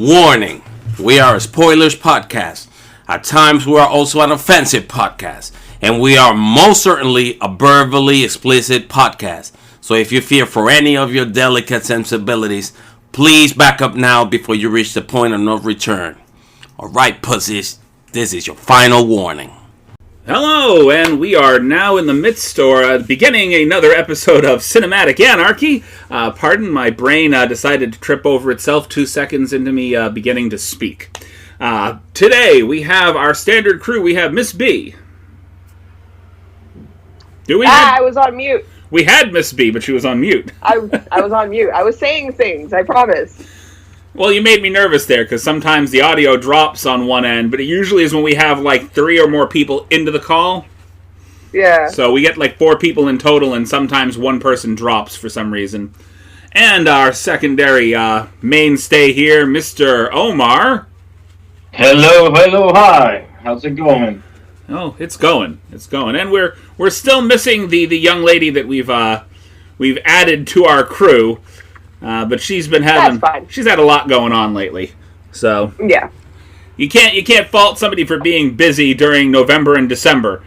Warning, we are a spoilers podcast. At times we are also an offensive podcast. And we are most certainly a verbally explicit podcast. So if you fear for any of your delicate sensibilities, please back up now before you reach the point of no return. Alright, pussies, this is your final warning. Hello, and we are now in the midst or beginning another episode of Cinematic Anarchy. Pardon, my brain decided to trip over itself 2 seconds into me beginning to speak. Today, we have our standard crew. We have Miss B. I was on mute. We had Miss B, but she was on mute. I was on mute. I was saying things, I promise. Well, you made me nervous there, because sometimes the audio drops on one end, but it usually is when we have, like, 3 or more people into the call. Yeah. So we get, like, 4 people in total, and sometimes one person drops for some reason. And our secondary mainstay here, Mr. Omar. Hello, hi. How's it going? Oh, it's going. And we're still missing the young lady that we've added to our crew. But she's had a lot going on lately. So yeah, you can't fault somebody for being busy during November and December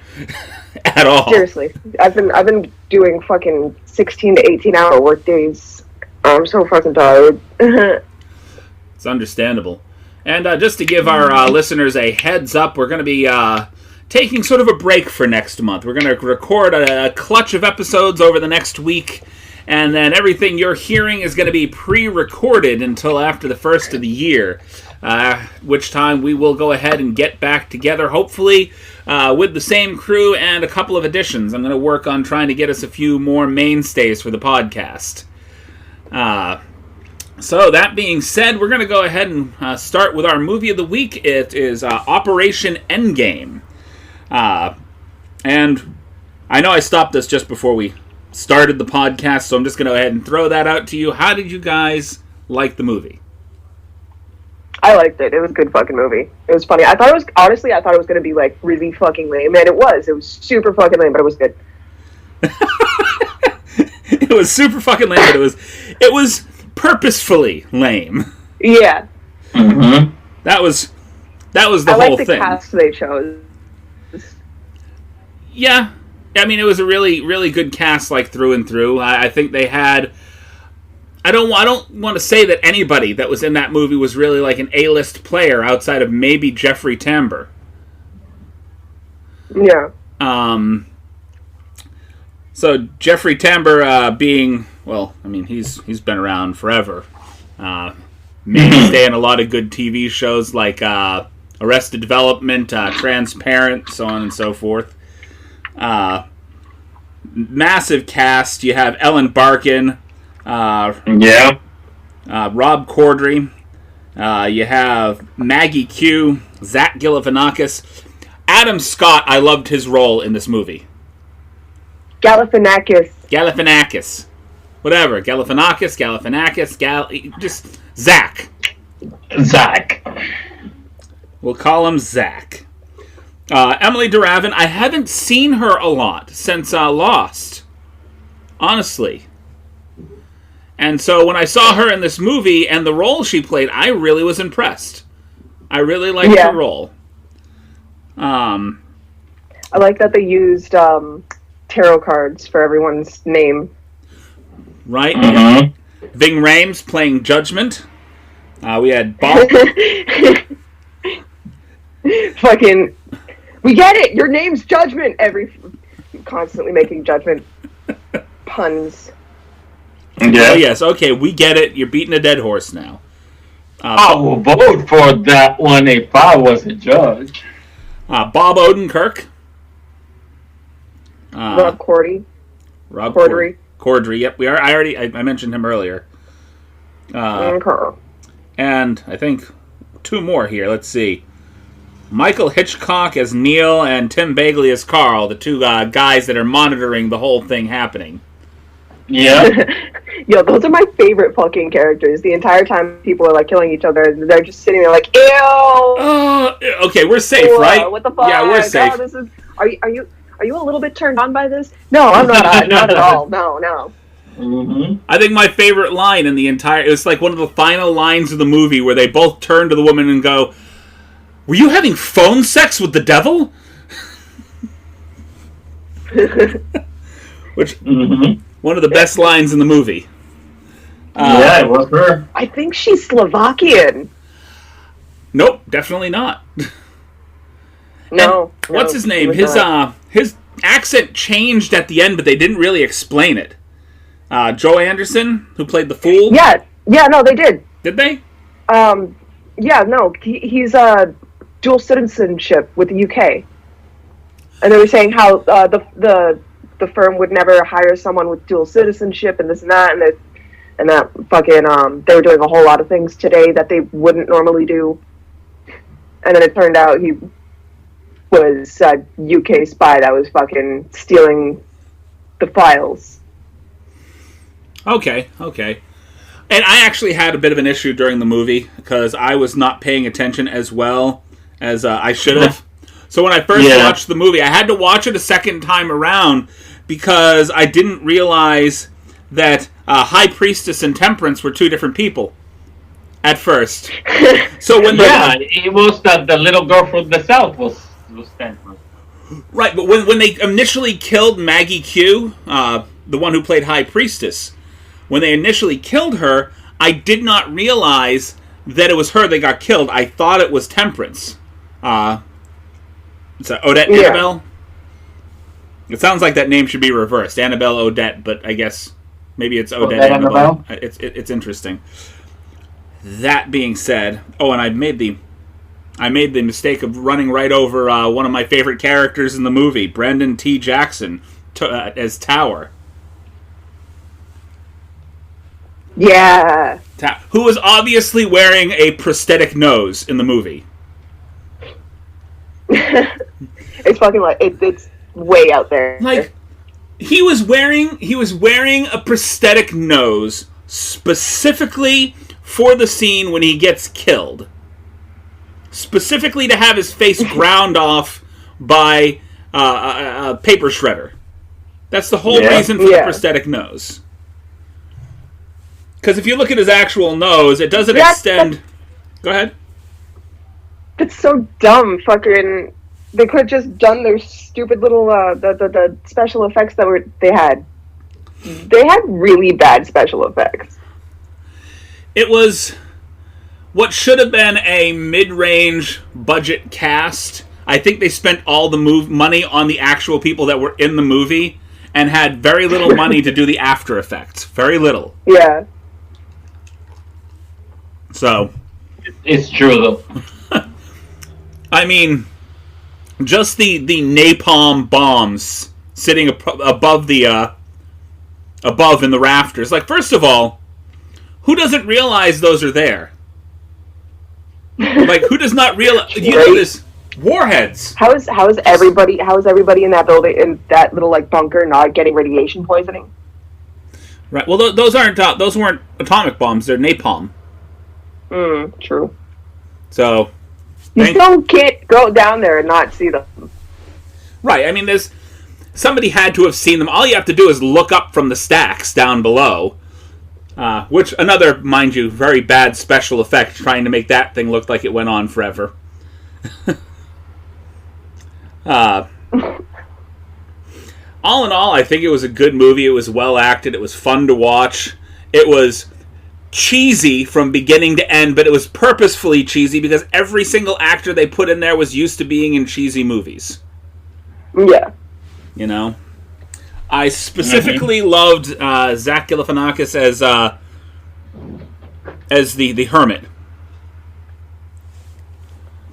at all. Seriously, I've been doing fucking 16 to 18 hour work days. I'm so fucking tired. It's understandable. And just to give our listeners a heads up, we're going to be taking sort of a break for next month. We're going to record a clutch of episodes over the next week. And then everything you're hearing is going to be pre-recorded until after the first of the year, which time we will go ahead and get back together, hopefully with the same crew and a couple of additions. I'm going to work on trying to get us a few more mainstays for the podcast. So that being said, we're going to go ahead and start with our movie of the week. It is Operation Endgame. And I know I stopped this just before we started the podcast, so I'm just going to go ahead and throw that out to you. How did you guys like the movie? I liked it. It was a good fucking movie. It was funny. I thought it was going to be like really fucking lame, and it was. It was super fucking lame, but it was good. It was super fucking lame, but it was purposefully lame. Yeah. Mm-hmm. That was the whole thing. I like the cast they chose. Yeah. I mean, it was a really, really good cast, like, through and through. I think they had... I don't want to say that anybody that was in that movie was really, like, an A-list player outside of maybe Jeffrey Tambor. Yeah. So, Jeffrey Tambor being... Well, I mean, he's been around forever. Mainstay in a lot of good TV shows like Arrested Development, Transparent, so on and so forth. Massive cast. You have Ellen Barkin, Rob Corddry, you have Maggie Q, Zach Galifianakis, Adam Scott. I loved his role in this movie. Galifianakis, whatever. Galifianakis, just Zach. We'll call him Zach. Emily Duravin, I haven't seen her a lot since Lost, honestly. And so when I saw her in this movie and the role she played, I really was impressed. I really liked her role. I like that they used tarot cards for everyone's name. Right? Mm-hmm. Ving Rhames playing Judgment. We had Bob... Fucking... We get it! Your name's Judgment! Constantly making Judgment puns. Yeah. Oh, yes, okay, we get it. You're beating a dead horse now. I will vote for that one if I was a judge. Bob Odenkirk. Rob Corddry. Corddry, yep. I mentioned him earlier. And I think 2 more here. Let's see. Michael Hitchcock as Neil and Tim Bagley as Carl, the 2 guys that are monitoring the whole thing happening. Yeah. Yo, those are my favorite fucking characters. The entire time people are like killing each other, they're just sitting there like, ew! Okay, we're safe, right? What the fuck? Yeah, we're safe. Are you a little bit turned on by this? No, I'm not. Not at all. No. Mm-hmm. I think my favorite line in the entire... It was like one of the final lines of the movie where they both turn to the woman and go, "Were you having phone sex with the devil?" Which... One of the best lines in the movie. Yeah, it was her. I think she's Slovakian. Nope, definitely not. No. What's his name? He was not. His accent changed at the end, but they didn't really explain it. Joe Anderson, who played the fool. Yeah, no, they did. Did they? Yeah, no, he's dual citizenship with the UK, and they were saying how the firm would never hire someone with dual citizenship and this and that, and that fucking they were doing a whole lot of things today that they wouldn't normally do, and then it turned out he was a UK spy that was fucking stealing the files. Okay. And I actually had a bit of an issue during the movie because I was not paying attention as well as I should have. So when I first watched the movie, I had to watch it a second time around because I didn't realize that High Priestess and Temperance were two different people at first. So when it was that the little girl from the south was Temperance. Right, but when they initially killed Maggie Q, the one who played High Priestess, when they initially killed her, I did not realize that it was her that got killed. I thought it was Temperance. It's Odette Annabelle? It sounds like that name should be reversed. Annabelle Odette, but I guess maybe it's Odette Annabelle. It's interesting. That being said, and I made the mistake of running right over one of my favorite characters in the movie, Brendan T. Jackson, as Tower. Yeah. Who was obviously wearing a prosthetic nose in the movie. It's fucking like it's way out there. Like he was wearing a prosthetic nose specifically for the scene when he gets killed. Specifically to have his face ground off by a paper shredder. That's the whole reason for the prosthetic nose. Because if you look at his actual nose, it doesn't extend... Go ahead. It's so dumb, fucking... They could have just done their stupid little, the special effects that they had. They had really bad special effects. It was what should have been a mid-range budget cast. I think they spent all the money on the actual people that were in the movie and had very little money to do the after effects. Very little. Yeah. So... It's true, though. I mean... Just the napalm bombs sitting above in the rafters. Like, first of all, who doesn't realize those are there? Like, who does not realize? You know this warheads. How is everybody in that building, in that little like bunker, not getting radiation poisoning? Right. Well, those weren't atomic bombs. They're napalm. True. So. You still can't go down there and not see them. Right, I mean, somebody had to have seen them. All you have to do is look up from the stacks down below. Which, another, mind you, very bad special effect, trying to make that thing look like it went on forever. All in all, I think it was a good movie. It was well acted. It was fun to watch. It was cheesy from beginning to end, but it was purposefully cheesy because every single actor they put in there was used to being in cheesy movies. Yeah. You know? I specifically loved Zach Galifianakis as the Hermit.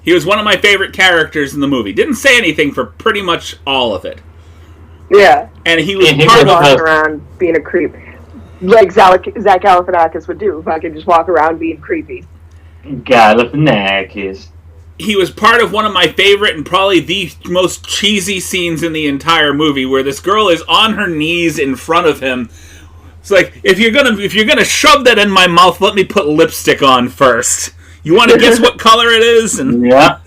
He was one of my favorite characters in the movie. Didn't say anything for pretty much all of it. Yeah. And he was walking around being a creep. Like Zach Galifianakis would do if I could just walk around being creepy. Galifianakis. He was part of one of my favorite and probably the most cheesy scenes in the entire movie, where this girl is on her knees in front of him. It's like, if you're gonna shove that in my mouth, let me put lipstick on first. You want to guess what color it is? And yeah.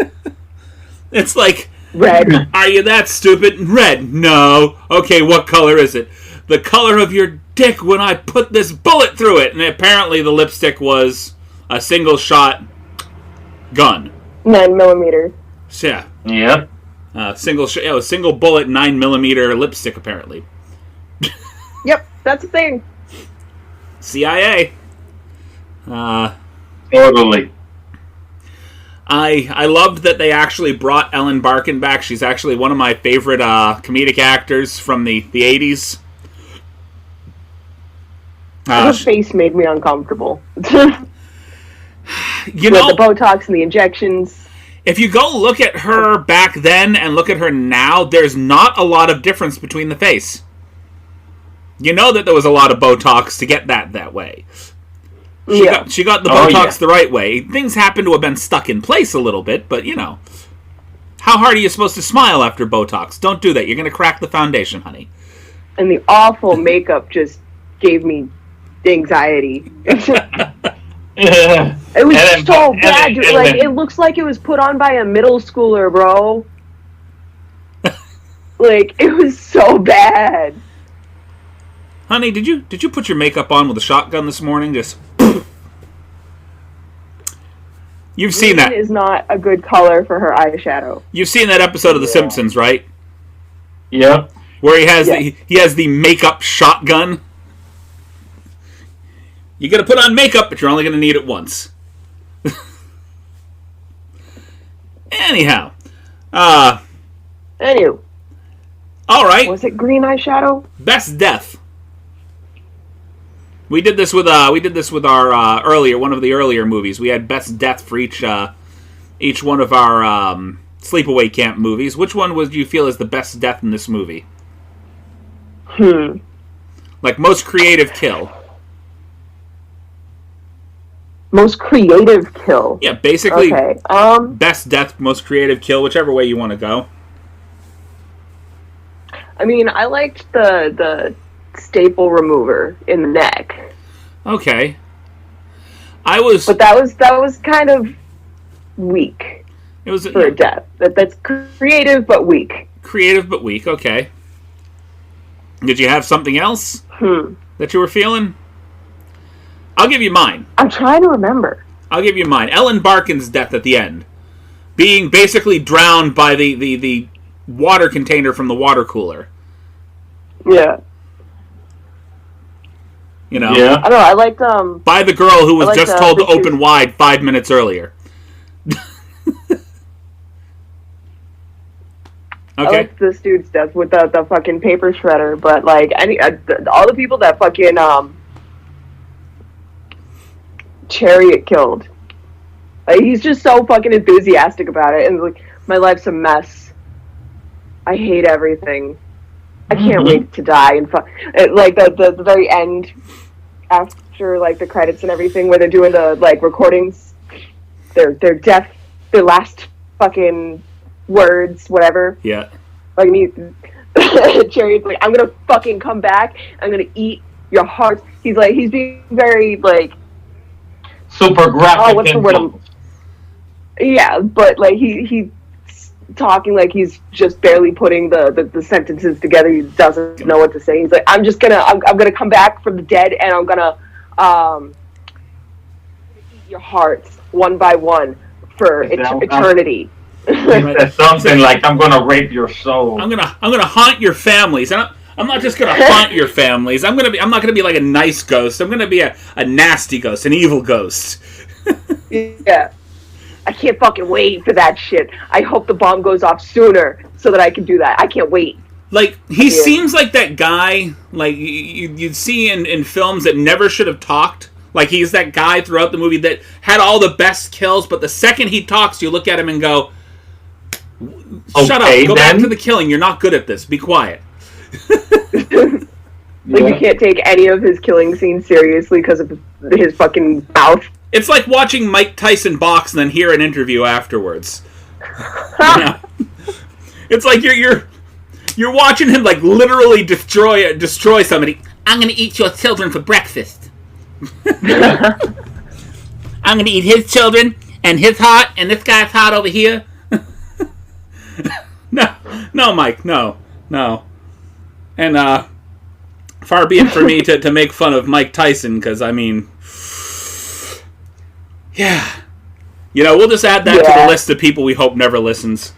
It's like, red. Are you that stupid? Red. No. Okay, what color is it? The color of your dick when I put this bullet through it. And apparently the lipstick was a single shot gun. 9mm. So, yeah. Yep. Single bullet 9mm lipstick apparently. Yep, that's the thing. CIA. Totally. I loved that they actually brought Ellen Barkin back. She's actually one of my favorite comedic actors from the 80s. Her face made me uncomfortable. You With know, the Botox and the injections. if you go look at her back then and look at her now, there's not a lot of difference between the face. You know that there was a lot of Botox to get that way. She got the Botox the right way. Things happen to have been stuck in place a little bit, but, you know. How hard are you supposed to smile after Botox? Don't do that. You're going to crack the foundation, honey. And the awful makeup just gave me anxiety. It was so bad, dude. Like, it looks like it was put on by a middle schooler, bro. Like, it was so bad. Honey, did you put your makeup on with a shotgun this morning? Just You've seen that. Green is not a good color for her eyeshadow. You've seen that episode of The Simpsons, right? Yep. Where he has the makeup shotgun. You got to put on makeup, but you're only going to need it once. Anyhow, Anywho, all right. was it green eyeshadow? Best death. We did this with our earlier one of the earlier movies. We had best death for each one of our sleepaway camp movies. Which one would you feel is the best death in this movie? Like most creative kill. Most creative kill. Yeah, basically. Okay. Best death, most creative kill, whichever way you want to go. I mean, I liked the staple remover in the neck. Okay. But that was kind of weak. It was for a death. That's creative but weak. Creative but weak. Okay. Did you have something else that you were feeling? I'll give you mine. I'm trying to remember. I'll give you mine. Ellen Barkin's death at the end. Being basically drowned by the water container from the water cooler. Yeah. You know? Yeah. I don't know, I liked by the girl who was just told to Richard. open wide 5 minutes earlier. Okay. I liked this dude's death with the fucking paper shredder, but like all the people that fucking Chariot killed. Like, he's just so fucking enthusiastic about it, and like, my life's a mess. I hate everything. I can't wait to die. And like the very end, after like the credits and everything, where they're doing the like recordings, their death, their last fucking words, whatever. Yeah. Like Chariot's like, I'm gonna fucking come back. I'm gonna eat your heart. He's being very like super graphic. Oh, what's the word? Yeah, but like he's talking like he's just barely putting the sentences together. He doesn't know what to say. He's like, I'm gonna come back from the dead, and I'm gonna eat your hearts one by one for eternity. It's something like, I'm gonna rape your soul. I'm gonna haunt your families. And I'm not just gonna haunt your families. I'm not gonna be like a nice ghost. I'm gonna be a nasty ghost, an evil ghost. Yeah. I can't fucking wait for that shit. I hope the bomb goes off sooner so that I can do that. I can't wait. Like, he seems like that guy, like, you'd see in films that never should have talked. Like, he's that guy throughout the movie that had all the best kills, but the second he talks, you look at him and go, shut up, go back to the killing. You're not good at this. Be quiet. You can't take any of his killing scenes seriously because of his fucking mouth. It's like watching Mike Tyson box and then hear an interview afterwards. Yeah. It's like you're watching him like literally destroy somebody. I'm gonna eat your children for breakfast. I'm gonna eat his children and his heart and this guy's heart over here. No, Mike, no. And Far be it for me to make fun of Mike Tyson, because, I mean... Yeah. You know, we'll just add that to the list of people we hope never listens.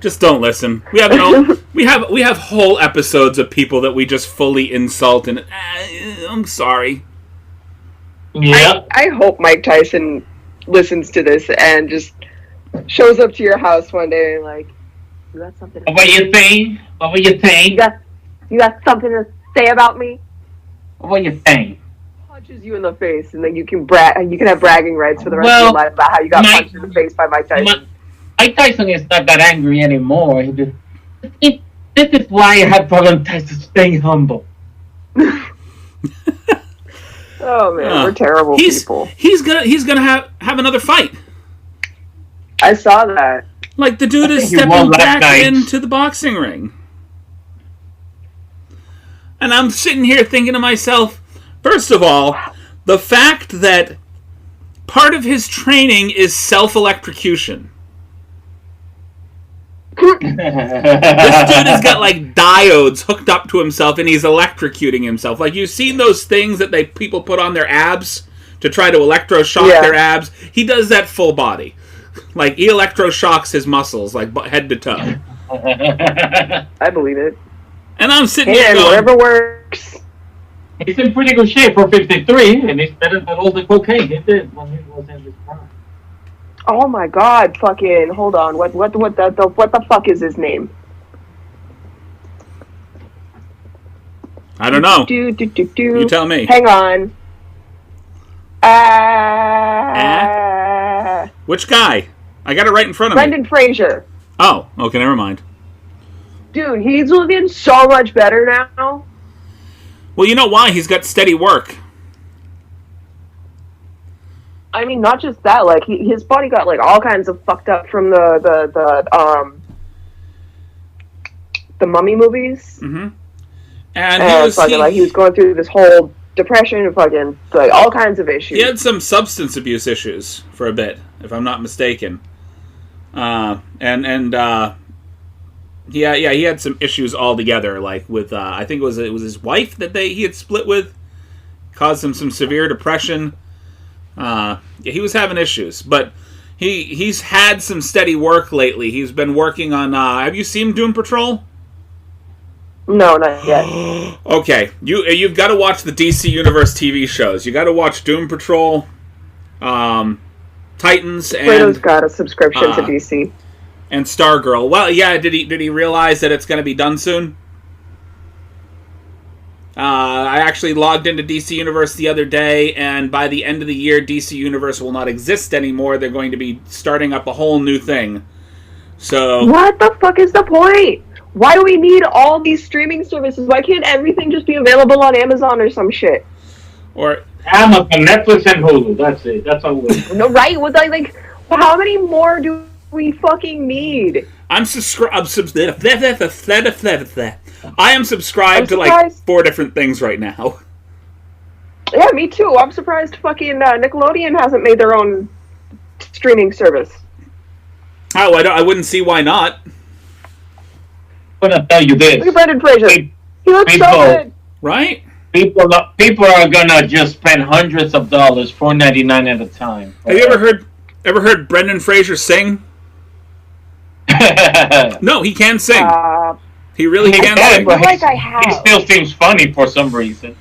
Just don't listen. We have whole episodes of people that we just fully insult, and I'm sorry. Yeah. I hope Mike Tyson listens to this and just shows up to your house one day and like, you got something to What you think? What were you think? You got something to say about me? What you think? Punches you in the face, and then you can have bragging rights for the rest of your life about how you got punched in the face by Mike Tyson. Mike Tyson is not that angry anymore. This is why I have volunteered to stay humble. Oh man, we're terrible people. He's gonna have another fight. I saw that. Like, the dude is stepping back into the boxing ring. And I'm sitting here thinking to myself, first of all, the fact that part of his training is self-electrocution. This dude has got, like, diodes hooked up to himself, and he's electrocuting himself. Like, you've seen those things that people put on their abs to try to electroshock their abs? He does that full body. Like, he electroshocks his muscles, like, head to toe. I believe it. And I'm sitting here going... whatever works. He's in pretty good shape for 53, and he's better than all the cocaine he did when he was in his prime. Oh my god, fucking, hold on. What the fuck is his name? I don't know. You tell me. Hang on. Which guy? I got it right in front of me. Brendan Fraser. Oh, okay, never mind. Dude, he's looking so much better now. Well, you know why? He's got steady work. I mean, not just that. Like, his body got like all kinds of fucked up from the Mummy movies. Mm-hmm. And he was going through this whole depression and fucking like all kinds of issues. He had some substance abuse issues for a bit, if I'm not mistaken. He had some issues altogether, like with I think it was his wife that he had split with, caused him some severe depression. He was having issues, but he's had some steady work lately. He's been working on. Have you seen Doom Patrol? No, not yet. Okay, you've got to watch the DC Universe TV shows. You got to watch Doom Patrol, Titans, and Plato's got a subscription to DC. And Stargirl. Well, yeah. Did he realize that it's going to be done soon? I actually logged into DC Universe the other day, and by the end of the year, DC Universe will not exist anymore. They're going to be starting up a whole new thing. So what the fuck is the point? Why do we need all these streaming services? Why can't everything just be available on Amazon or some shit? Or Amazon, Netflix, and Hulu. That's it. That's all. No, right? With like, how many more do we fucking need? I am subscribed to like 4 different things right now. Yeah, me too. I'm surprised fucking Nickelodeon hasn't made their own streaming service. Oh, I wouldn't see why not. I'm gonna tell you this. Look at Brendan Fraser. He looks so good. Right? People are gonna just spend hundreds of dollars, $4.99 at a time. Have you ever heard Brendan Fraser sing? No, he can sing. He really can sing. Like I have. He still seems funny for some reason.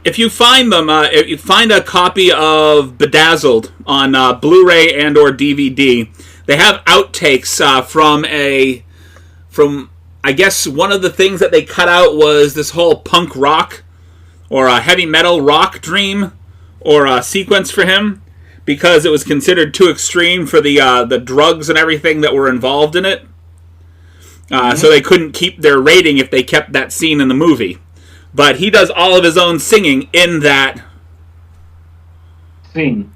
If you find them, if you find a copy of Bedazzled on Blu-ray and or DVD, they have outtakes from I guess one of the things that they cut out was this whole punk rock or a heavy metal rock dream or a sequence for him, because it was considered too extreme for the drugs and everything that were involved in it. So they couldn't keep their rating if they kept that scene in the movie. But he does all of his own singing in that scene.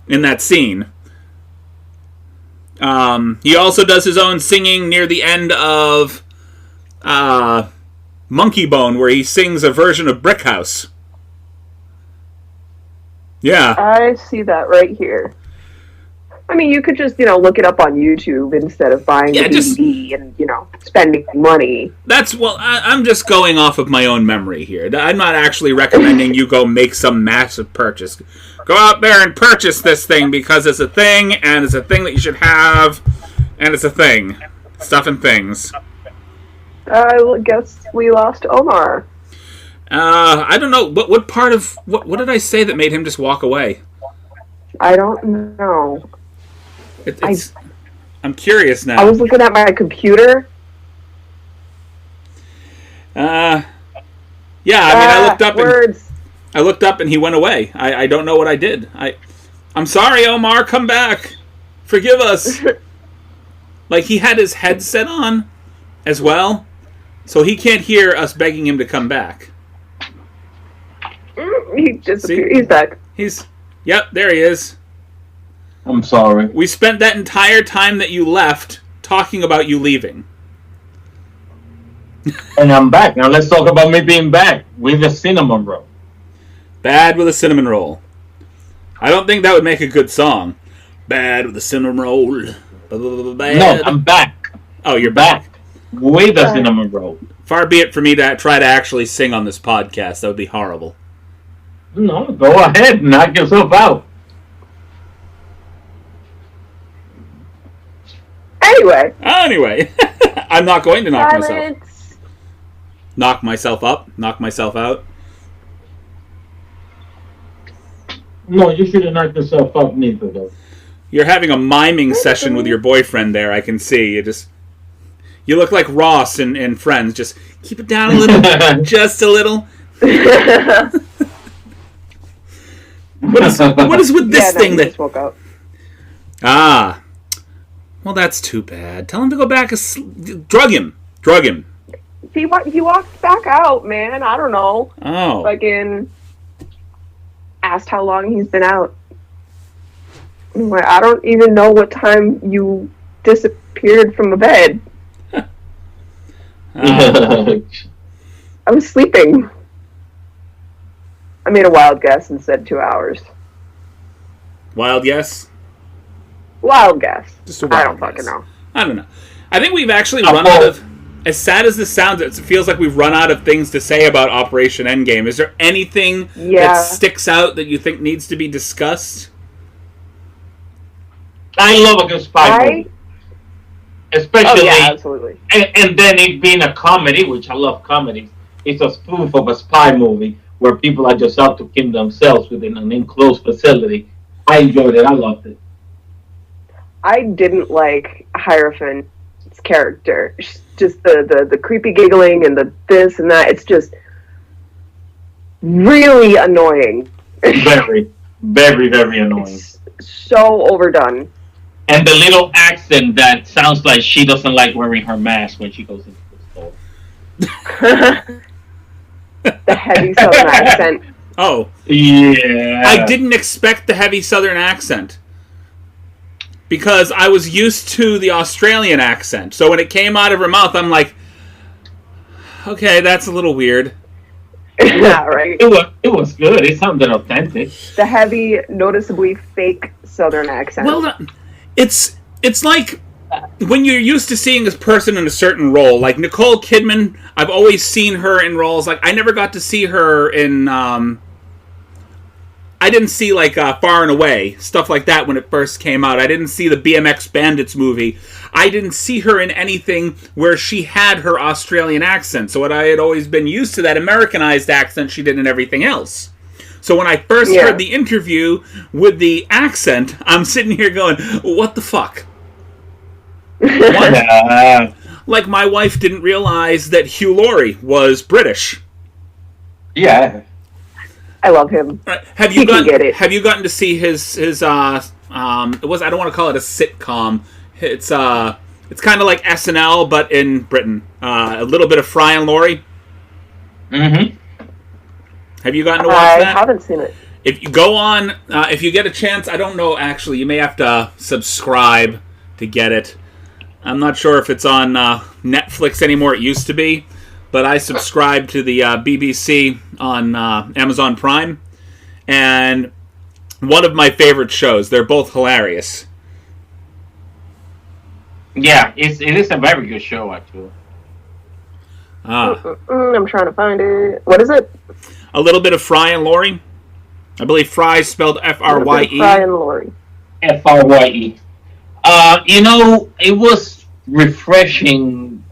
He also does his own singing near the end of Monkey Bone, where he sings a version of Brick House. Yeah. I see that right here. I mean, you could just, look it up on YouTube instead of buying a DVD and, spending money. I'm just going off of my own memory here. I'm not actually recommending you go make some massive purchase. Go out there and purchase this thing because it's a thing, and it's a thing that you should have, and it's a thing. Stuff and things. I guess we lost Omar. I don't know. What part of... What did I say that made him just walk away? I don't know. I'm curious now. I was looking at my computer. Yeah, I looked up. Words. I looked up and he went away. I don't know what I did. I'm sorry, Omar. Come back. Forgive us. Like, he had his headset on as well, so he can't hear us begging him to come back. He disappeared. He's back. Yep, there he is. I'm sorry. We spent that entire time that you left talking about you leaving. And I'm back. Now let's talk about me being back with a cinnamon roll. Bad with a cinnamon roll. I don't think that would make a good song. Bad with a cinnamon roll. Bad. No, I'm back. Oh, you're back. With a cinnamon roll. Far be it for me to try to actually sing on this podcast. That would be horrible. No, go ahead. Knock yourself out. Anyway. I'm not going to knock Silence. myself. Knock myself up. Knock myself out. No, you shouldn't knock yourself up neither, though. You're having a miming session with your boyfriend there, I can see. You look like Ross in Friends. Just keep it down a little. Just a little. What is with this thing that... Just woke up. Ah. Well, that's too bad. Tell him to go back. Drug him. He walked back out, man. I don't know. Oh. Fucking asked how long he's been out. I'm like, I don't even know what time you disappeared from the bed. I was sleeping. I made a wild guess and said 2 hours. Wild guess? Wild guess. Just a wild I don't guess. fucking know. I don't know. I think we've actually run out of... As sad as this sounds, it feels like we've run out of things to say about Operation Endgame. Is there anything that sticks out that you think needs to be discussed? I love a good spy movie. Especially... Oh, yeah, absolutely. And then it being a comedy, which I love comedies. It's a spoof of a spy movie where people are just out to kill themselves within an enclosed facility. I enjoyed it. I loved it. I didn't like Hierophant's character. Just the creepy giggling and the this and that. It's just really annoying. Very, very, very annoying. It's so overdone. And the little accent that sounds like she doesn't like wearing her mask when she goes into the store. The heavy southern accent. Oh. Yeah. I didn't expect the heavy southern accent. Because I was used to the Australian accent. So when it came out of her mouth, I'm like, okay, that's a little weird. Yeah, right. It was good. It sounded authentic. The heavy, noticeably fake southern accent. Well, it's like when you're used to seeing this person in a certain role. Like Nicole Kidman, I've always seen her in roles. Like I never got to see her in... I didn't see, like, Far and Away, stuff like that when it first came out. I didn't see the BMX Bandits movie. I didn't see her in anything where she had her Australian accent. So I had always been used to that Americanized accent she did in everything else. So when I first heard the interview with the accent, I'm sitting here going, what the fuck? What? Like, my wife didn't realize that Hugh Laurie was British. Yeah. I love him. Right. Have you gotten to see his it was, I don't want to call it a sitcom. It's kind of like SNL but in Britain. A little bit of Fry and Laurie. Mm-hmm. Have you gotten to watch that? I haven't seen it. If you go on, if you get a chance, I don't know actually, you may have to subscribe to get it. I'm not sure if it's on Netflix anymore. It used to be. But I subscribe to the BBC on Amazon Prime. And one of my favorite shows, they're both hilarious, Yeah, it is a very good show, actually. I'm trying to find it. What is it? A little bit of Fry and Laurie. I believe Fry spelled Frye. Fry and Laurie. Frye. It was refreshing.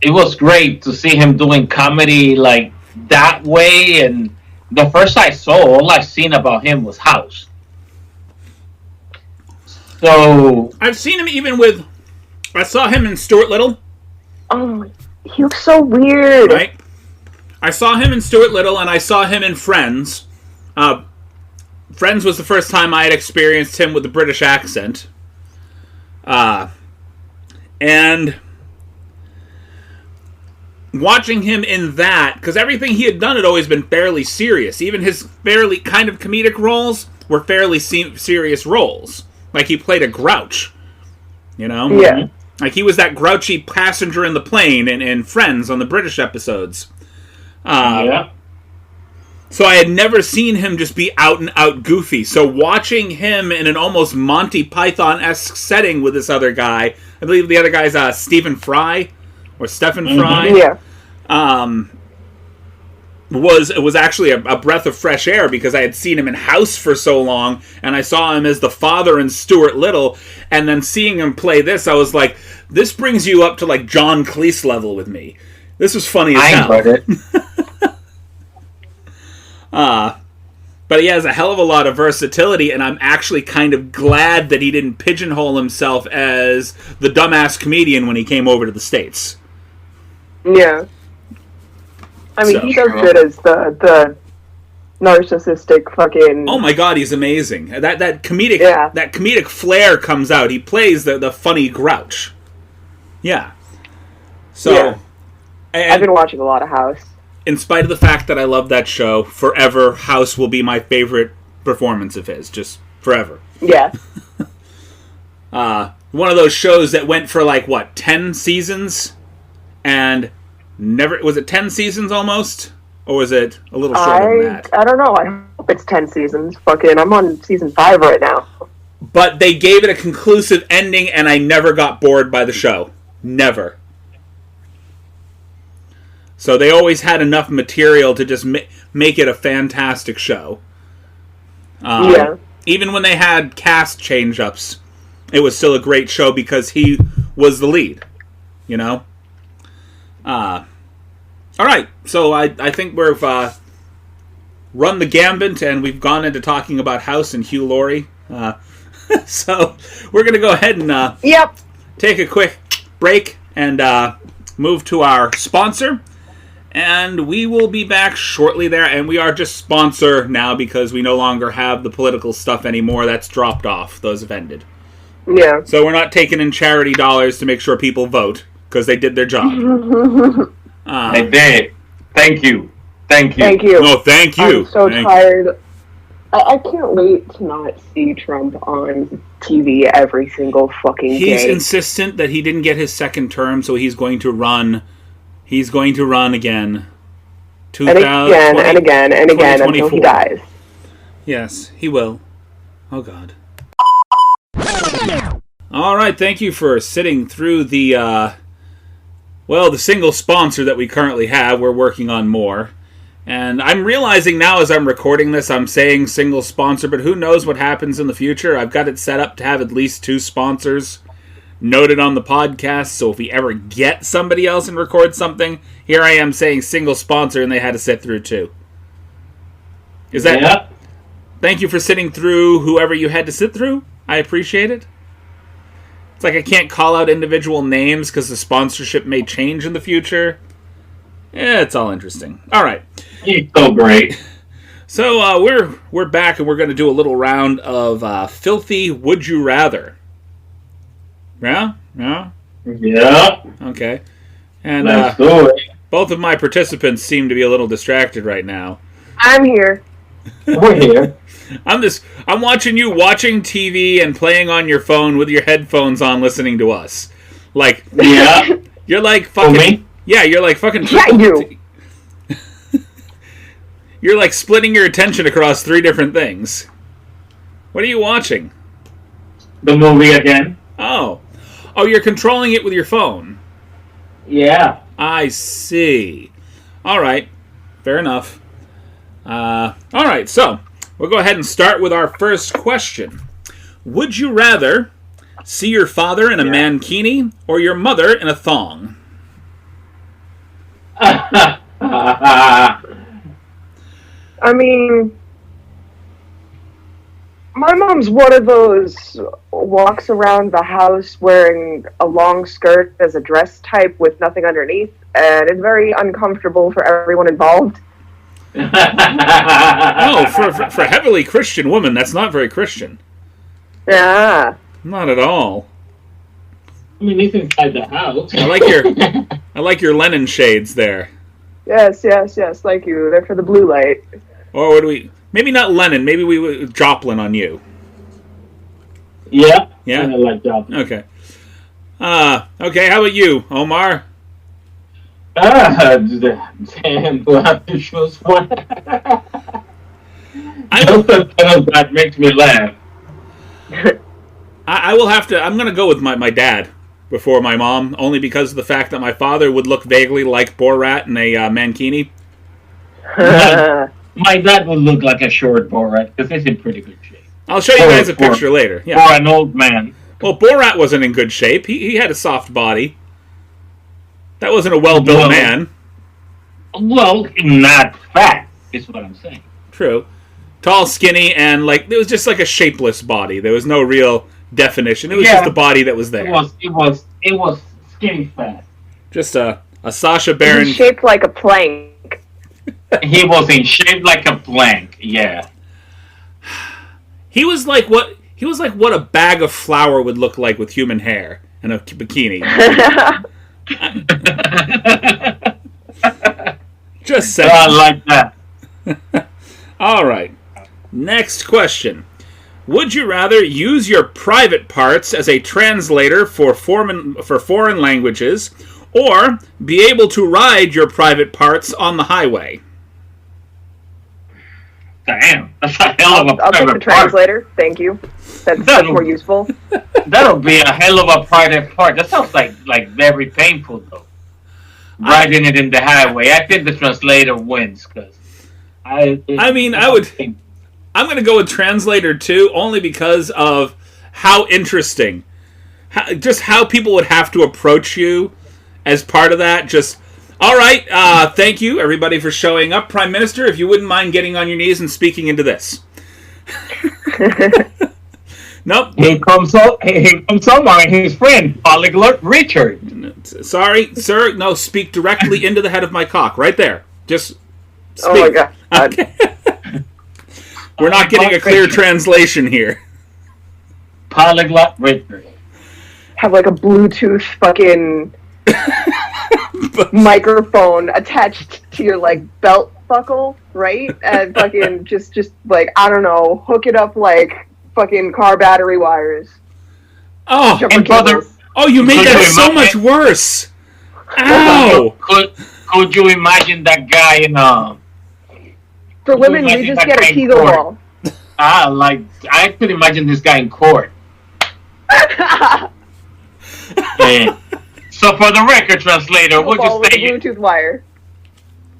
It was great to see him doing comedy like that way. And the first I saw, all I seen about him was House. So I've seen him even with. I saw him in Stuart Little. Oh, he looks so weird. Right. I saw him in Stuart Little, and I saw him in Friends. Friends was the first time I had experienced him with the British accent. And watching him in that, because everything he had done had always been fairly serious. Even his fairly kind of comedic roles were fairly serious roles. Like he played a grouch, you know? Yeah. Like he was that grouchy passenger in the plane in Friends on the British episodes. yeah. So I had never seen him just be out and out goofy. So watching him in an almost Monty Python-esque setting with this other guy, I believe the other guy's Stephen Fry or Stephen Fry. Yeah. Was actually a breath of fresh air because I had seen him in House for so long, and I saw him as the father in Stuart Little, and then seeing him play this, I was like, this brings you up to like John Cleese level with me. This was funny as hell. I enjoyed it. But he has a hell of a lot of versatility, and I'm actually kind of glad that he didn't pigeonhole himself as the dumbass comedian when he came over to the States. Yeah. I mean, he does good as the narcissistic fucking. Oh my god, he's amazing! That comedic flair comes out. He plays the funny grouch. Yeah. So, yeah. I've been watching a lot of House. In spite of the fact that I love that show, forever House will be my favorite performance of his. Just forever. Yeah. One of those shows that went for 10 seasons, and never was it 10 seasons almost, or was it a little shorter than that? I don't know. I hope it's 10 seasons. Fucking, I'm on season 5 right now. But they gave it a conclusive ending, and I never got bored by the show. Never. So they always had enough material to just make it a fantastic show. Yeah. Even when they had cast change-ups, it was still a great show because he was the lead. You know? Alright, so I think we've run the gambit, and we've gone into talking about House and Hugh Laurie. So we're going to go ahead and take a quick break and move to our sponsor. And we will be back shortly there. And we are just sponsor now because we no longer have the political stuff anymore. That's dropped off. Those have ended. Yeah. So we're not taking in charity dollars to make sure people vote because they did their job. They did. Thank you. Thank you. No, thank you. I'm so tired. I can't wait to not see Trump on TV every single fucking day. He's insistent that he didn't get his second term, so he's going to run. He's going to run again. And again until he dies. Yes, he will. Oh, God. All right, thank you for sitting through the single sponsor that we currently have. We're working on more. And I'm realizing now as I'm recording this, I'm saying single sponsor, but who knows what happens in the future. I've got it set up to have at least 2 sponsors noted on the podcast, so if we ever get somebody else and record something, here I am saying single sponsor, and they had to sit through 2. Is that... Yeah. Thank you for sitting through whoever you had to sit through. I appreciate it. It's like I can't call out individual names because the sponsorship may change in the future. Yeah, it's all interesting. All right. You're so great. So we're back, and we're going to do a little round of Filthy Would You Rather. Yeah? Yeah? Yeah. Okay. And Let's do it. both of my participants seem to be a little distracted right now. I'm here. We're here. I'm watching you watching TV and playing on your phone with your headphones on listening to us. Like, Yeah. you're like fucking... me? Yeah, you're like fucking... Yeah, you. You're like splitting your attention across 3 different things. What are you watching? The movie again. Oh, Oh, you're controlling it with your phone. Yeah. I see. All right. Fair enough. All right, so we'll go ahead and start with our first question. Would you rather see your father in a mankini or your mother in a thong? I mean, my mom's one of those walks around the house wearing a long skirt as a dress type with nothing underneath, and it's very uncomfortable for everyone involved. Oh, for a heavily Christian woman, that's not very Christian. Yeah. Not at all. I mean, he's inside the house. I like your Lennon shades there. Yes, thank you. They're for the blue light. Or would we... Maybe not Lennon. Maybe we would Joplin on you. Yeah. Yeah? I like Joplin. Okay. Okay, how about you, Omar? Damn, we'll have to choose one. That makes me laugh. I will have to... I'm going to go with my dad before my mom, only because of the fact that my father would look vaguely like Borat in a mankini. My dad would look like a short Borat, because he's in pretty good shape. I'll show you guys a picture later. Yeah. For an old man. Well, Borat wasn't in good shape. He had a soft body. That wasn't a well-built man. Well, not fat, is what I'm saying. True. Tall, skinny, and it was just like a shapeless body. There was no real definition. It was just a body that was there. It was skinny fat. Just a Sacha Baron. He's shaped like a plank. He was in shape like a plank. Yeah. He was like what a bag of flour would look like with human hair and a bikini. Just saying. I like that. All right. Next question. Would you rather use your private parts as a translator for foreign languages, or be able to ride your private parts on the highway? Damn, that's a hell of a I'll take the private translator. Thank you. That's more useful. That'll be a hell of a private part. That sounds like very painful though. Riding it in the highway. I think the translator wins because I'm going to go with translator too, only because of how interesting, how people would have to approach you as part of that. Just, all right, thank you everybody for showing up. Prime Minister, if you wouldn't mind getting on your knees and speaking into this. Nope. Here comes someone, his friend, Polyglot Richard. Sorry, sir. No, speak directly into the head of my cock, right there. Just speak. Oh my god. Okay. We're not getting a clear translation here. Polyglot Richard. Have like a Bluetooth fucking microphone attached to your belt buckle, right? And fucking just I don't know, hook it up like fucking car battery wires. Oh, and brother, you made that so much worse. Ow! Could you imagine that guy in For women, you just get a Kegel ball. I could imagine this guy in court. So for the record translator, would you state your Bluetooth wire?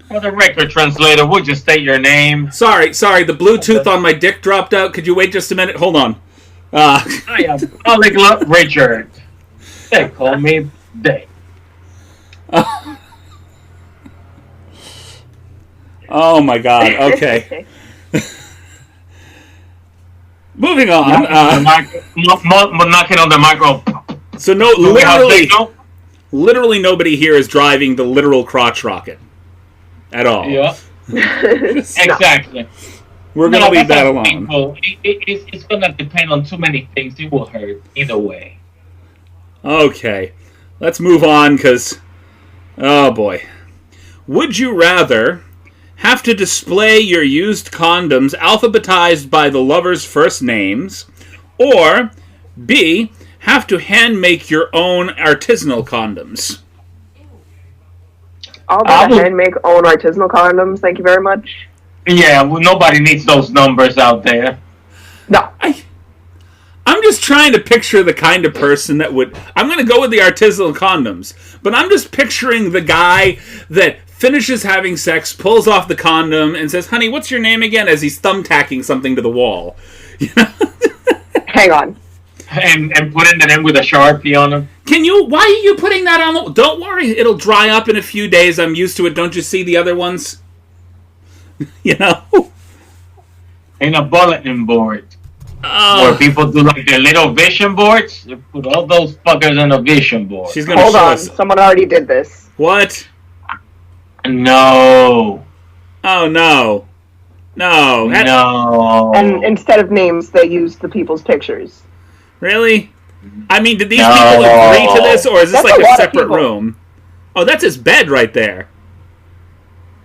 For the record translator, would you state your name? Sorry, the Bluetooth on my dick dropped out. Could you wait just a minute? Hold on. I am Polyglot Richard. They call me Dave. Oh my god, okay. Moving on. Knocking on the micro. So literally nobody here is driving the literal crotch rocket. At all. Yeah. Exactly. We're going to leave that alone. It's going to depend on too many things. It will hurt either way. Okay. Let's move on because... Oh boy. Would you rather have to display your used condoms alphabetized by the lover's first names, or B, have to hand make your own artisanal condoms? I'll hand make own artisanal condoms. Thank you very much. Yeah, well, nobody needs those numbers out there. No. I'm just trying to picture the kind of person that would... I'm going to go with the artisanal condoms, but I'm just picturing the guy that finishes having sex, pulls off the condom, and says, honey, what's your name again? As he's thumbtacking something to the wall. You know? Hang on. And putting it in with a Sharpie on them. Why are you putting that on the... Don't worry, it'll dry up in a few days. I'm used to it. Don't you see the other ones? You know? In a bulletin board. Oh. Where people do like their little vision boards. They put all those fuckers on a vision board. She's gonna Hold show on. us. Someone already did this. What? No. Oh, no. No. No. And instead of names, they used the people's pictures. Really? I mean, did these No. people agree to this, or is this That's like a a lot of separate people. room? Oh, that's his bed right there.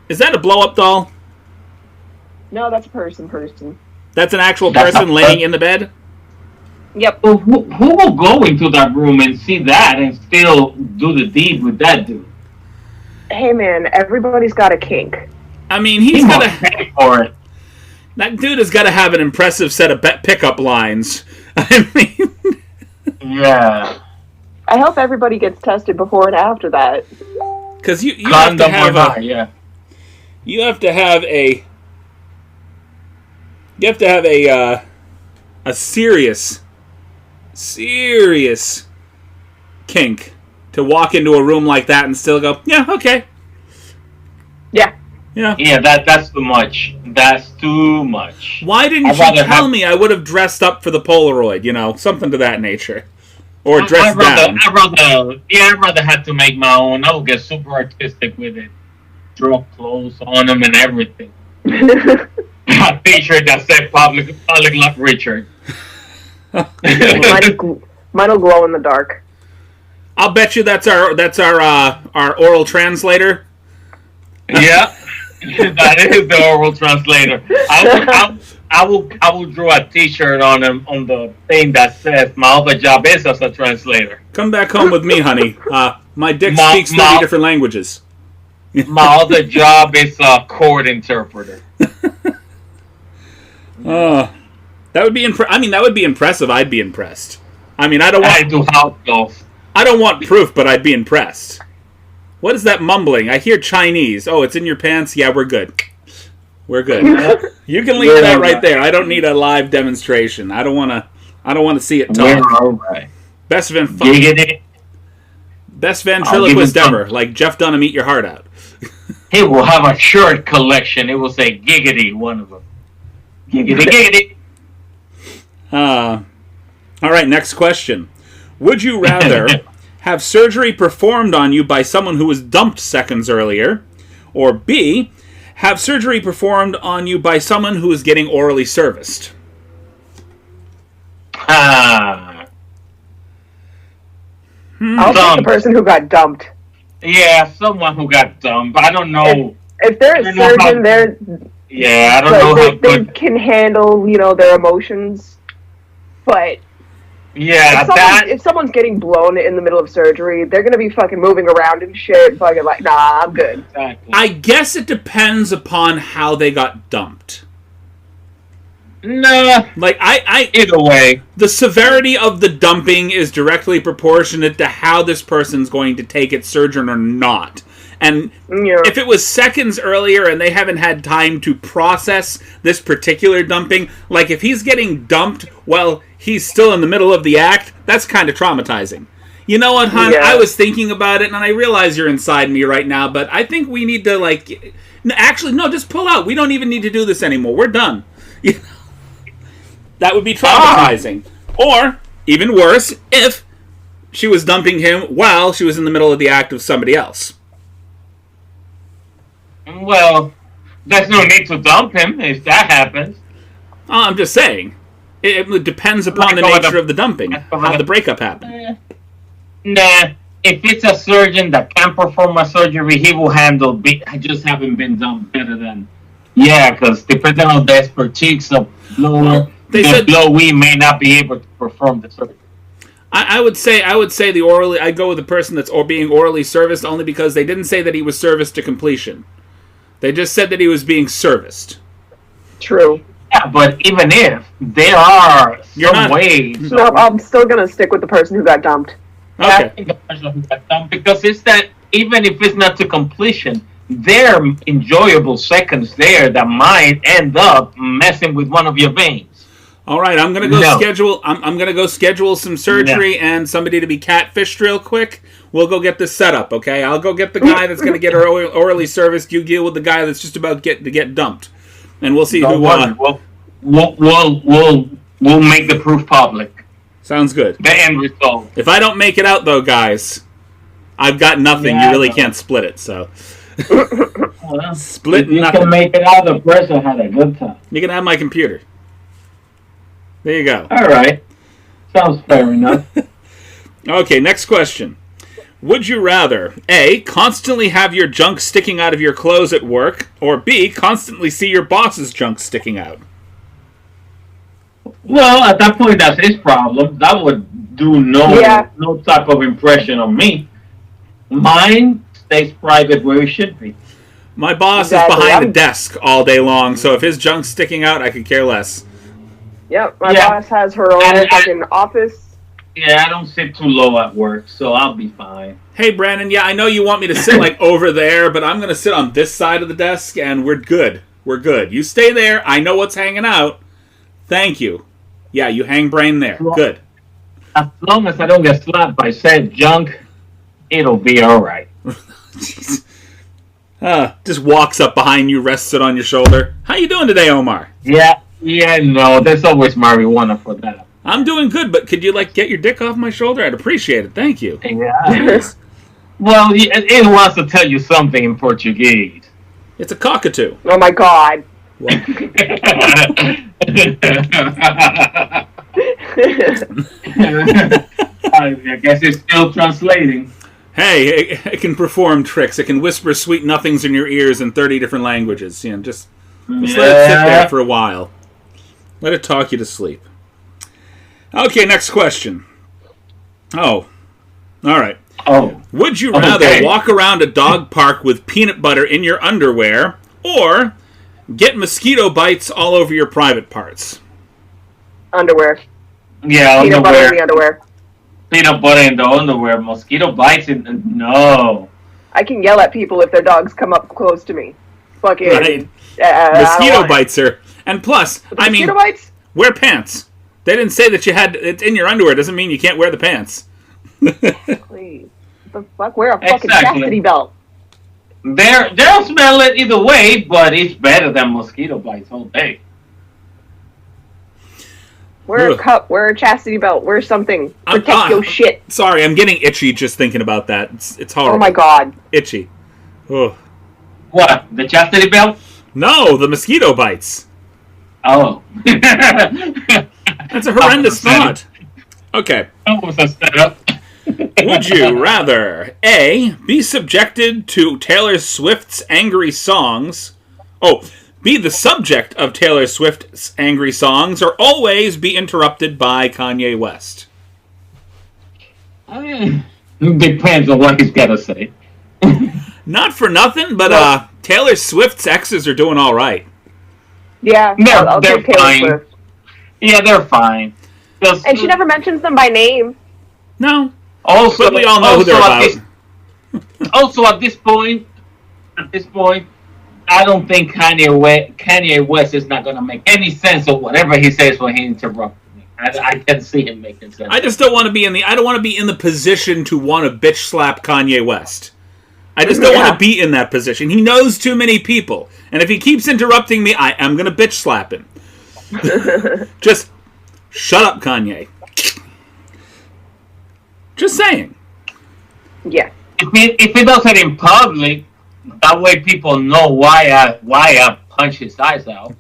Is that a blow-up doll? No, that's a person. That's an actual That's person a- laying in the bed? Yep. Well, who will go into that room and see that and still do the deed with that dude? Hey, man, everybody's got a kink. I mean, He he's got must to... pay for it. That dude has got to have an impressive set of pickup lines. I mean... Yeah. I hope everybody gets tested before and after that. Because you have to Condom or have not, a... yeah. You have to have a... You have to have a serious kink to walk into a room like that and still go, yeah, okay. Yeah. Yeah. Yeah, that's too much. That's too much. Why didn't I'd you rather tell have- me? I would have dressed up for the Polaroid, you know, something to that nature. Or I'd dressed down. I'd rather have to make my own. I would get super artistic with it. Draw clothes on them and everything. A t-shirt that said public like Richard. Mine'll glow in the dark. I'll bet you that's our oral translator. Yeah, that is the oral translator. I will draw a t-shirt on him on the thing that says my other job is as a translator. Come back home with me, honey. My dick speaks 30 different languages. My other job is a court interpreter. That would be that would be impressive. I'd be impressed. I mean, I don't I want do house calls. I don't want proof, but I'd be impressed. What is that mumbling? I hear Chinese. Oh, it's in your pants? Yeah, we're good. We're good. You can leave that right there. I don't need a live demonstration. I don't want to see it We're talk. all right. Best Giggity. ventriloquist ever. Like Jeff Dunham, eat your heart out. He will have a shirt collection. It will say Giggity, one of them. Giggity, giggity. All right, next question. Would you rather have surgery performed on you by someone who was dumped seconds earlier, or B, have surgery performed on you by someone who is getting orally serviced? I'll take the Dumped. person who got dumped. Yeah, someone who got dumped. I don't know. If they're a I don't know surgeon, how- they're Yeah, I don't know how like, they good. can handle, their emotions. But Yeah, if someone's getting blown in the middle of surgery, they're gonna be fucking moving around and shit, fucking like, nah, I'm good. Exactly. I guess it depends upon how they got dumped. Nah, Like, either way. the severity of the dumping is directly proportionate to how this person's going to take it, surgeon or not. And Yeah. if it was seconds earlier and they haven't had time to process this particular dumping, like if he's getting dumped while he's still in the middle of the act, that's kind of traumatizing. You know what, hon? Yeah. I was thinking about it, and I realize you're inside me right now, but I think we need to, just pull out. We don't even need to do this anymore. We're done. That would be traumatizing. Or, even worse, if she was dumping him while she was in the middle of the act of somebody else. Well, there's no need to dump him if that happens. I'm just saying. It depends upon the nature of the dumping, how the breakup happened. Nah, if it's a surgeon that can perform a surgery, he will handle. I just haven't been dumped better than. Yeah, because depending on the expertise of blower, They said- blowee may not be able to perform the surgery. I would say the orally. I'd go with the person that's being orally serviced only because they didn't say that he was serviced to completion. They just said that he was being serviced. True. Yeah, but even if there are You're some not- ways, No, I'm still gonna stick with the person who got dumped. I Okay. think the person who got done, because it's that even if it's not to completion, there are enjoyable seconds there that might end up messing with one of your veins. All right, I'm gonna go No. schedule. I'm gonna go schedule some surgery and somebody to be catfished real quick. We'll go get this set up, okay? I'll go get the guy that's gonna get orally serviced. You deal with the guy that's just about to get dumped, and we'll see Don't who. worry, we'll make the proof public. Sounds good. The end result. If I don't make it out, though, guys, I've got nothing. Yeah, You really no. can't split it. So Well, split if you nothing. can make it out, the person had a good time. You can have my computer. There you go. All right, sounds fair enough. Okay, next question. Would you rather A, constantly have your junk sticking out of your clothes at work, or B, constantly see your boss's junk sticking out? Well, at that point, that's his problem. That would do no type of impression on me. Mine stays private where it should be. My boss Exactly. is behind the desk all day long, so if his junk's sticking out, I could care less. Yep, my Yeah. boss has her own I- fucking office. Yeah, I don't sit too low at work, so I'll be fine. Hey, Brandon, yeah, I know you want me to sit like over there, but I'm going to sit on this side of the desk, and we're good. We're good. You stay there. I know what's hanging out. Thank you. Yeah, you hang brain there. Good. As long as I don't get slapped by said junk, it'll be all right. Jeez. Just walks up behind you, rests it on your shoulder. How you doing today, Omar? Yeah, no, there's always marijuana for that. I'm doing good, but could you, like, get your dick off my shoulder? I'd appreciate it. Thank you. Yeah. Well, it wants to tell you something in Portuguese. It's a cockatoo. Oh my god. I guess it's still translating. Hey, it can perform tricks. It can whisper sweet nothings in your ears in 30 different languages. You know, just let it sit there for a while. Let it talk you to sleep. Okay, next question. Oh, all right. Oh. Would you rather walk around a dog park with peanut butter in your underwear or get mosquito bites all over your private parts? Underwear. Yeah, Peanut butter in the underwear. underwear. Peanut butter in the underwear. Mosquito bites in... No. I can yell at people if their dogs come up close to me. Fucking. Right. I don't Mosquito want it. bites her. And plus, I mean, Mosquito bites? wear pants. They didn't say that you had it's in your underwear. Doesn't mean you can't wear the pants. Please. What the fuck? Wear a fucking Exactly. chastity belt. They'll smell it either way, but it's better than mosquito bites all day. Wear a Ugh. cup. Wear a chastity belt. Wear something. I'm- Protect your shit. Sorry, I'm getting itchy just thinking about that. It's horrible. Oh my god. Itchy. Oh. What? The chastity belt? No, the mosquito bites. Oh. That's a horrendous thought. Okay. That was a setup. Would you rather A, be subjected to Taylor Swift's angry songs? Oh, be the subject of Taylor Swift's angry songs, or always be interrupted by Kanye West? Depends on what he's got to say. Not for nothing, but Taylor Swift's exes are doing all right. Yeah, I'll They're take Taylor fine. Swift. Yeah, they're fine. And she never mentions them by name. No, Also, but we all know who they're about. Also, at this point, I don't think Kanye West is not going to make any sense of whatever he says when he interrupts me. I can see him making sense. I just don't want to be I don't want to be in the position to want to bitch slap Kanye West. I just don't want to be in that position. He knows too many people, and if he keeps interrupting me, I am gonna bitch slap him. Just shut up, Kanye. Just saying. Yeah. If he does it in public, that way people know why I punch his eyes out.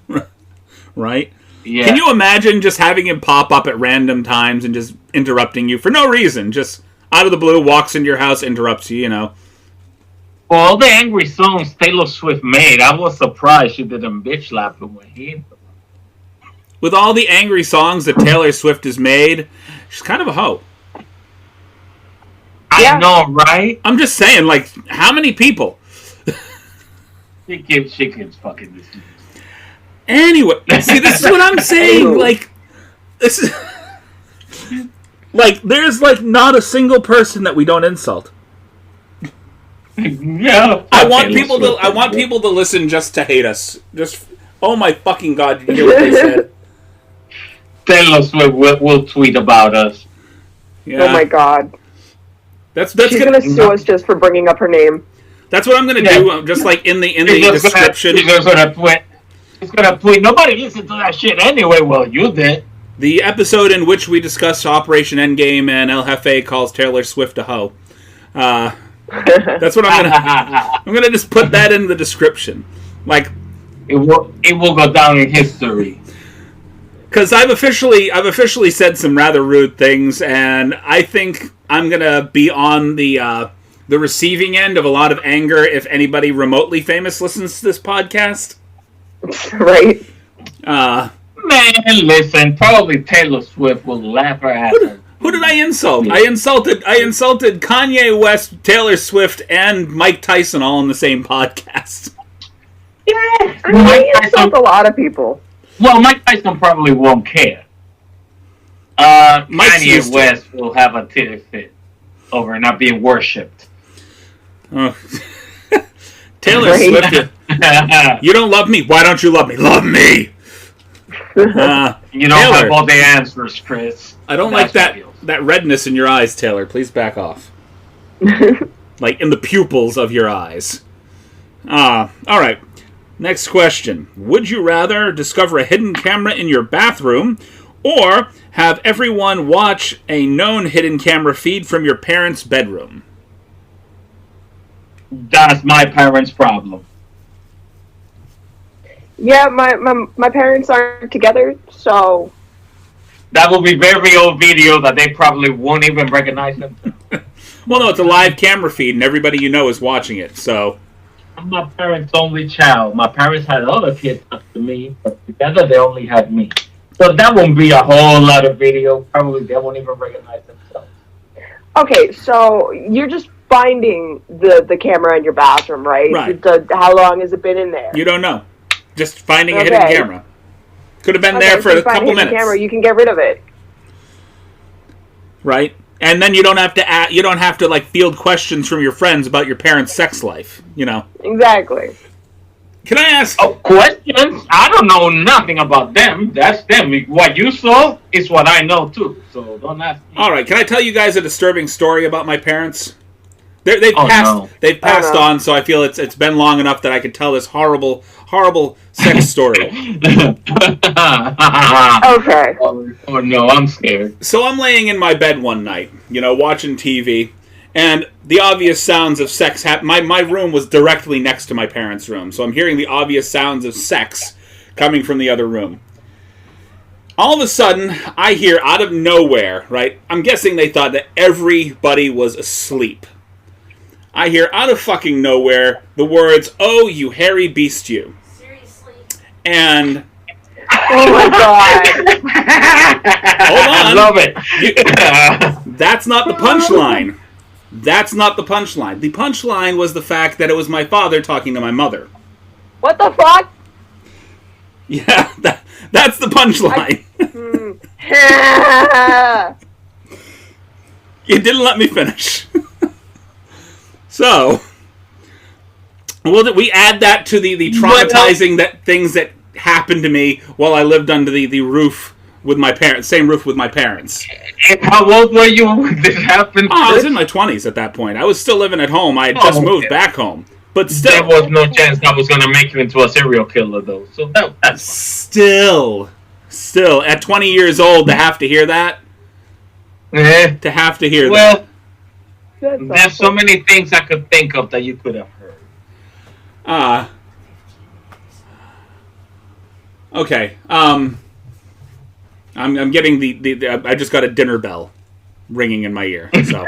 Right? Yeah. Can you imagine just having him pop up at random times and just interrupting you for no reason? Just out of the blue, walks into your house, interrupts you, you know. For all the angry songs Taylor Swift made, I was surprised she didn't bitch slap him when he interrupted. With all the angry songs that Taylor Swift has made, she's kind of a hoe. Yeah. I know, right? I'm just saying, like, how many people? She keeps fucking this. Anyway, see, this is what I'm saying. Like, this is like there's like not a single person that we don't insult. Yeah. I want people to listen just to hate us. Just oh my fucking god! Did you hear what they said? Taylor Swift will tweet about us. Yeah. Oh my god. That's She's gonna sue us just for bringing up her name. That's what I'm gonna do. Just like in the description. He's gonna tweet. He's gonna tweet. Nobody listened to that shit anyway. Well, you did. The episode in which we discuss Operation Endgame and El Jefe calls Taylor Swift a hoe. That's what I'm gonna. I'm gonna just put that in the description, like it will go down in history. Because I've officially said some rather rude things, and I think I'm gonna be on the receiving end of a lot of anger if anybody remotely famous listens to this podcast. Right. Man, listen. Probably Taylor Swift will laugh her ass off. Who did I insult? I insulted Kanye West, Taylor Swift, and Mike Tyson all in the same podcast. Yeah, I mean, I insult a lot of people. Well, Mike Tyson probably won't care. Kanye West will have a titty fit over not being worshipped. Oh. Taylor Swift, you don't love me? Why don't you love me? Love me! You don't have all the answers, Chris. I don't like that redness in your eyes, Taylor. Please back off. Like in the pupils of your eyes. All right. Next question. Would you rather discover a hidden camera in your bathroom or have everyone watch a known hidden camera feed from your parents' bedroom? That's my parents' problem. Yeah, my parents aren't together, so... That will be very old video that they probably won't even recognize them. Well, no, it's a live camera feed, and everybody you know is watching it, so... I'm my parents' only child. My parents had other kids after me, but together they only had me. So that won't be a whole lot of video. Probably they won't even recognize themselves. Okay, so you're just finding the camera in your bathroom, right? Right. How long has it been in there? You don't know. Just finding a hidden camera. Could have been there for a couple minutes. Camera, you can get rid of it. Right? And then you don't have to like field questions from your friends about your parents' sex life, you know. Exactly. Can I ask? Oh, questions? I don't know nothing about them. That's them. What you saw is what I know too. So don't ask me. All right. Can I tell you guys a disturbing story about my parents? They've passed on, so I feel it's been long enough that I could tell this horrible sex story. Okay. Oh no, I'm scared. So I'm laying in my bed one night, watching TV, and the obvious sounds of sex happen. My room was directly next to my parents' room, so I'm hearing the obvious sounds of sex coming from the other room. All of a sudden, I hear out of nowhere, right? I'm guessing they thought that everybody was asleep. I hear out of fucking nowhere the words, "Oh, you hairy beast, you." Seriously. And... Oh my god. Hold on. I love it. That's not the punchline. That's not the punchline. The punchline was the fact that it was my father talking to my mother. What the fuck? Yeah, that's the punchline. You didn't let me finish. So, we add that to the traumatizing things that happened to me while I lived under the roof with my parents, same roof with my parents. And how old were you when this happened? Oh, I was in my 20s at that point. I was still living at home. I had just moved back home. But still... There was no chance I was going to make you into a serial killer, though. So that's... Still, at 20 years old, to have to hear that? To have to hear that. Well, there's so many things I could think of that you could have heard. Okay. I'm getting the I just got a dinner bell ringing in my ear. So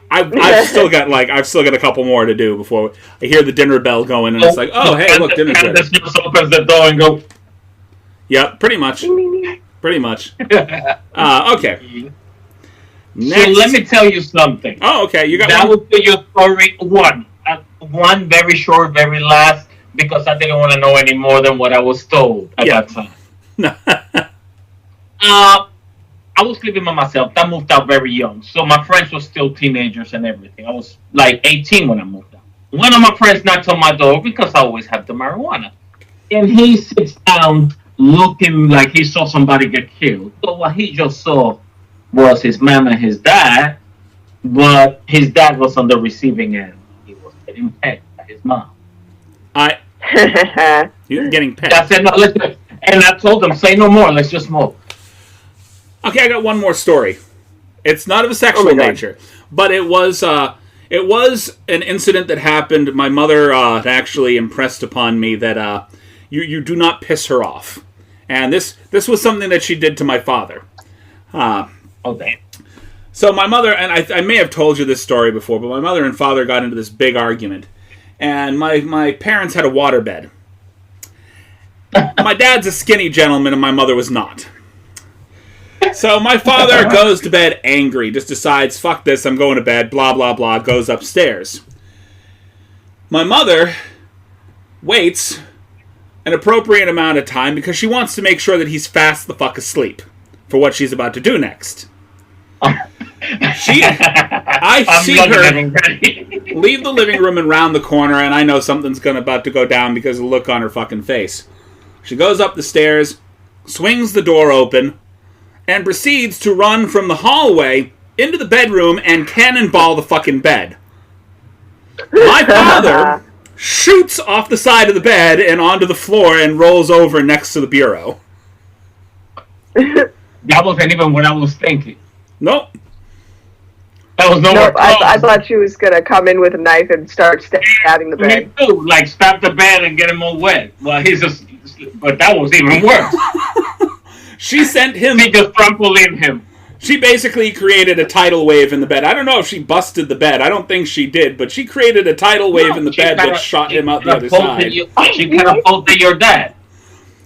I've still got a couple more to do before I hear the dinner bell going, and it's like, oh hey, look, dinner's ready. And just opens the door and go. Yep, pretty much. Pretty much. Okay. Next. So let me tell you something. Oh, okay. You got that one? would be your story one. One very short, very last. because I didn't want to know any more than what I was told at that time. I was living by myself. I moved out very young, so my friends were still teenagers and everything. I was like 18 when I moved out. One of my friends knocked on my door because I always have the marijuana, and he sits down looking like he saw somebody get killed. So what he just saw was his mom and his dad, but his dad was on the receiving end. He was getting pecked by his mom. You're getting pecked. I said, no, and I told him, say no more, let's just smoke. Okay, I got one more story. It's not of a sexual nature, but it was an incident that happened. My mother actually impressed upon me that you do not piss her off. And this was something that she did to my father. Okay. So my mother, and I may have told you this story before, but my mother and father got into this big argument. And my parents had a waterbed. My dad's a skinny gentleman and my mother was not. So my father goes to bed angry, just decides, fuck this, I'm going to bed, blah, blah, blah, goes upstairs. My mother waits an appropriate amount of time because she wants to make sure that he's fast the fuck asleep for what she's about to do next. I see her leave the living room and round the corner, and I know something's about to go down because of the look on her fucking face. She goes up the stairs, swings the door open, and proceeds to run from the hallway into the bedroom and cannonball the fucking bed. My father shoots off the side of the bed and onto the floor and rolls over next to the bureau. That wasn't even what I was thinking. Nope. That was nowhere close. I thought she was going to come in with a knife and start stabbing the bed. Me too. Like, stab the bed and get him all wet. Well, but that was even worse. She sent him... She just trampolined him. She basically created a tidal wave in the bed. I don't know if she busted the bed. I don't think she did, but she created a tidal wave in the bed that shot him out the other side. She catapulted your dad.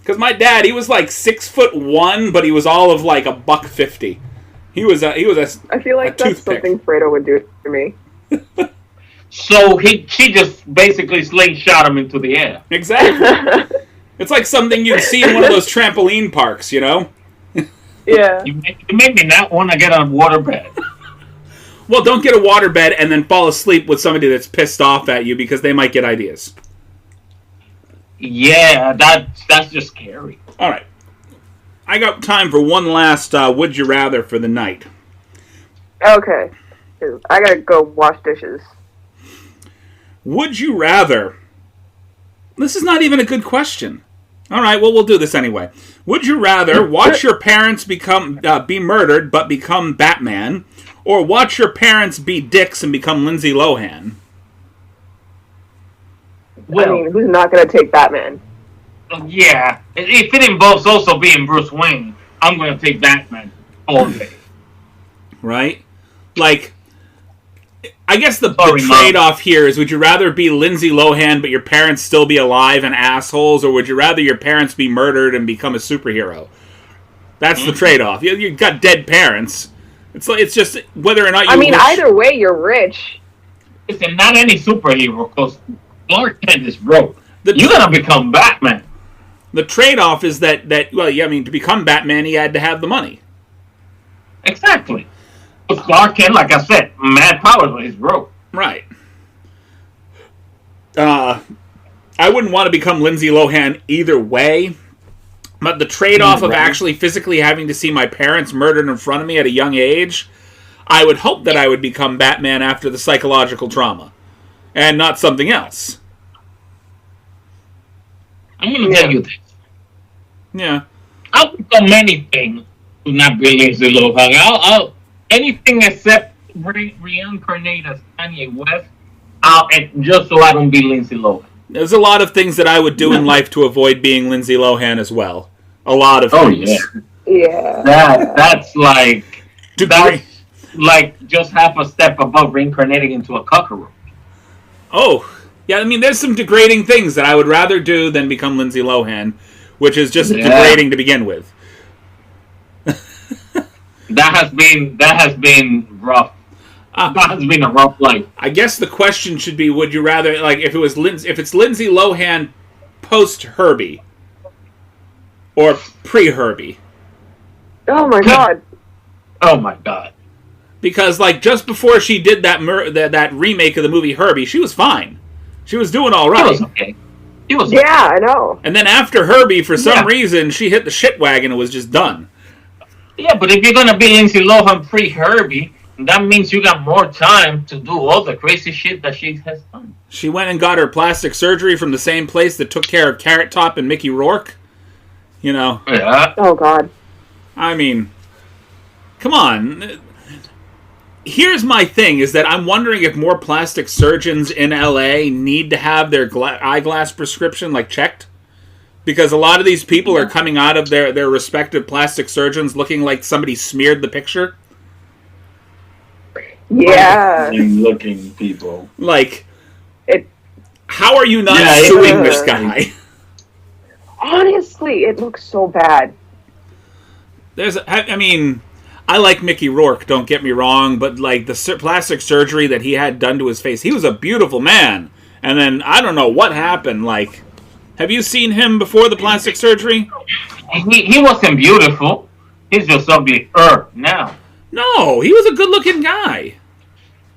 Because my dad, he was like 6'1", but he was all of like $150. He was a I feel like that's something Fredo would do to me. So she just basically slingshot him into the air. Exactly. It's like something you'd see in one of those trampoline parks, you know? Yeah. You made me not want to get a waterbed. Well, don't get a waterbed and then fall asleep with somebody that's pissed off at you because they might get ideas. Yeah, that's just scary. All right. I got time for one last Would You Rather for the night. Okay. I gotta go wash dishes. Would you rather... This is not even a good question. All right, well, we'll do this anyway. Would you rather watch your parents be murdered but become Batman, or watch your parents be dicks and become Lindsay Lohan? Well, I mean, who's not going to take Batman? Yeah. If it involves also being Bruce Wayne, I'm going to take Batman all day. Right? Like, I guess the trade-off here is, would you rather be Lindsay Lohan but your parents still be alive and assholes, or would you rather your parents be murdered and become a superhero? That's the trade-off. You've got dead parents. It's just whether or not you... I mean, either way, you're rich. Listen, not any superhero, because Clark Kent is broke. You're going to become Batman. The trade-off is that, well, yeah, I mean, to become Batman, he had to have the money. Exactly. Clark Kent, like I said, mad power, but he's broke. Right. I wouldn't want to become Lindsay Lohan either way, but the trade-off of actually physically having to see my parents murdered in front of me at a young age, I would hope that I would become Batman after the psychological trauma, and not something else. I'm going to tell you this. Yeah. I'll become anything to not be Lindsay Lohan. I'll anything except reincarnate as Kanye West, and just so I don't be Lindsay Lohan. There's a lot of things that I would do in life to avoid being Lindsay Lohan as well. A lot of things. Yeah. That's like... That's like just half a step above reincarnating into a cockroach. Oh, yeah, I mean, there's some degrading things that I would rather do than become Lindsay Lohan, which is just degrading to begin with. That has been rough. That has been a rough life. I guess the question should be: would you rather, like, if it's Lindsay Lohan post Herbie or pre Herbie? Oh my god. Oh my god. Because, like, just before she did that remake of the movie Herbie, she was fine. She was doing all right. He was okay. Yeah, I know. And then after Herbie, for some reason, she hit the shit wagon and was just done. Yeah, but if you're gonna be Lindsay Lohan pre-Herbie, that means you got more time to do all the crazy shit that she has done. She went and got her plastic surgery from the same place that took care of Carrot Top and Mickey Rourke. You know. Yeah. Oh god. I mean, come on. Here's my thing, is that I'm wondering if more plastic surgeons in LA need to have their eyeglass prescription, like, checked. Because a lot of these people are coming out of their respective plastic surgeons looking like somebody smeared the picture. Yeah. Looking people. Like, It. how are you not suing this guy? Honestly, it looks so bad. I mean, I like Mickey Rourke, don't get me wrong, but, like, the plastic surgery that he had done to his face, he was a beautiful man. And then, I don't know what happened, like, have you seen him before the plastic surgery? He wasn't beautiful. He's just ugly now. No, he was a good-looking guy.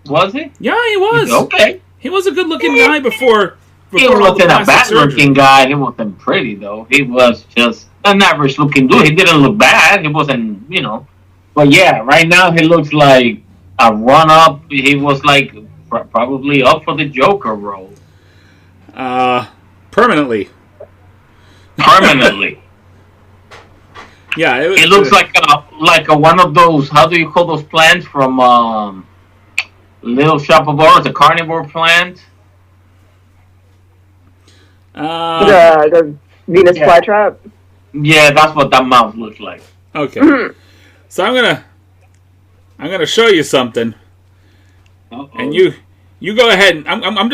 Was he? Yeah, he was. Okay. He was a good-looking guy before He wasn't a bad-looking guy. He wasn't pretty, though. He was just an average-looking dude. He didn't look bad. He wasn't, But yeah, right now he looks like a run-up. He was, like, probably up for the Joker role. Permanently. Permanently. Yeah, it looks like a one of those, how do you call those plants from Little Shop of Horrors, a carnivore plant? The Venus flytrap. Yeah, that's what that mouth looks like. Okay. So I'm gonna show you something. Uh-oh. And you go ahead. And I'm